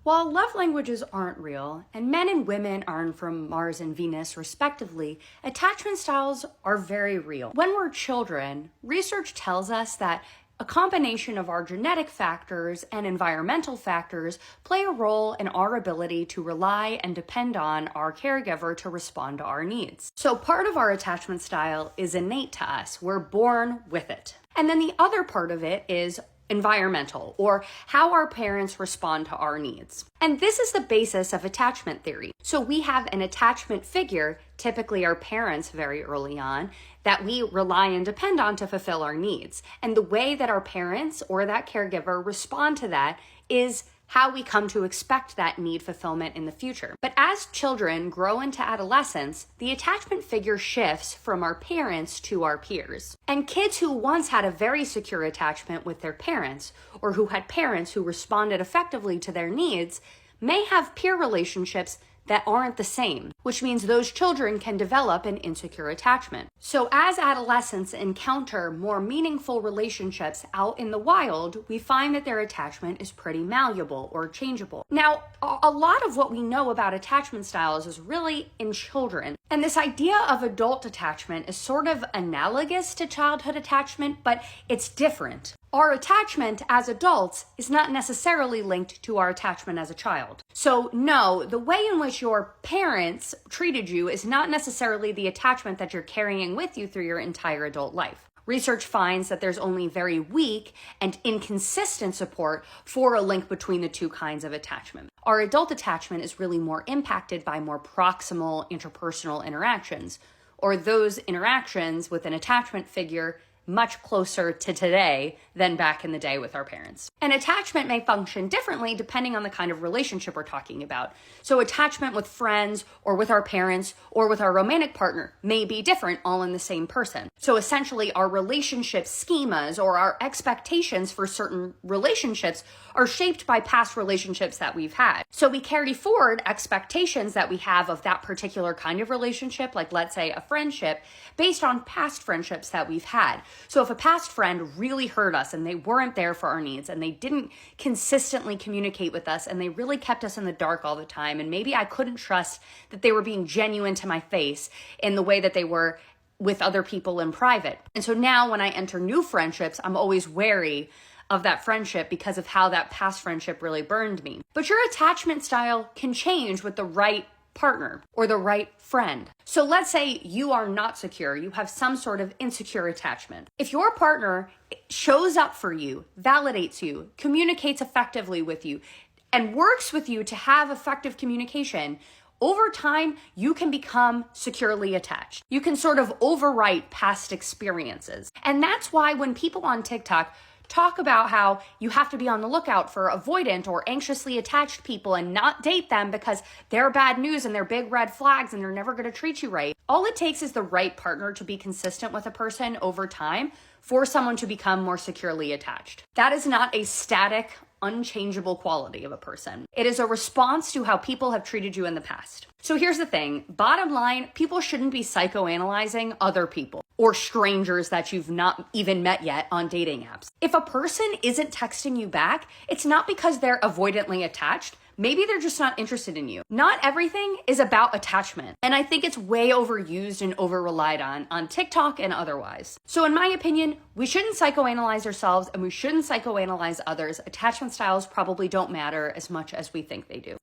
While love languages aren't real, and men and women aren't from Mars and Venus respectively, attachment styles are very real. When we're children, research tells us that a combination of our genetic factors and environmental factors play a role in our ability to rely and depend on our caregiver to respond to our needs. So part of our attachment style is innate to us. We're born with it. And then the other part of it is environmental, or how our parents respond to our needs. And this is the basis of attachment theory. So we have an attachment figure, typically our parents very early on, that we rely and depend on to fulfill our needs. And the way that our parents or that caregiver respond to that is how we come to expect that need fulfillment in the future. But as children grow into adolescence, the attachment figure shifts from our parents to our peers. And kids who once had a very secure attachment with their parents, or who had parents who responded effectively to their needs, may have peer relationships that aren't the same, which means those children can develop an insecure attachment. So as adolescents encounter more meaningful relationships out in the wild, we find that their attachment is pretty malleable or changeable. Now, a lot of what we know about attachment styles is really in children. And this idea of adult attachment is sort of analogous to childhood attachment, but it's different. Our attachment as adults is not necessarily linked to our attachment as a child. So no, the way in which your parents treated you is not necessarily the attachment that you're carrying with you through your entire adult life. Research finds that there's only very weak and inconsistent support for a link between the two kinds of attachment. Our adult attachment is really more impacted by more proximal interpersonal interactions, or those interactions with an attachment figure much closer to today than back in the day with our parents. And attachment may function differently depending on the kind of relationship we're talking about. So attachment with friends or with our parents or with our romantic partner may be different all in the same person. So essentially our relationship schemas or our expectations for certain relationships are shaped by past relationships that we've had. So we carry forward expectations that we have of that particular kind of relationship, like let's say a friendship, based on past friendships that we've had. So if a past friend really hurt us and they weren't there for our needs and they didn't consistently communicate with us and they really kept us in the dark all the time, and maybe I couldn't trust that they were being genuine to my face in the way that they were with other people in private. And so now when I enter new friendships, I'm always wary of that friendship because of how that past friendship really burned me. But your attachment style can change with the right partner or the right friend. So let's say you are not secure, you have some sort of insecure attachment. If your partner shows up for you, validates you, communicates effectively with you, and works with you to have effective communication, over time, you can become securely attached. You can sort of overwrite past experiences. And that's why when people on TikTok talk about how you have to be on the lookout for avoidant or anxiously attached people and not date them because they're bad news and they're big red flags and they're never going to treat you right. All it takes is the right partner to be consistent with a person over time for someone to become more securely attached. That is not a static, unchangeable quality of a person. It is a response to how people have treated you in the past. So here's the thing, bottom line, people shouldn't be psychoanalyzing other people or strangers that you've not even met yet on dating apps. If a person isn't texting you back, it's not because they're avoidantly attached. Maybe they're just not interested in you. Not everything is about attachment. And I think it's way overused and over-relied on TikTok and otherwise. So in my opinion, we shouldn't psychoanalyze ourselves and we shouldn't psychoanalyze others. Attachment styles probably don't matter as much as we think they do.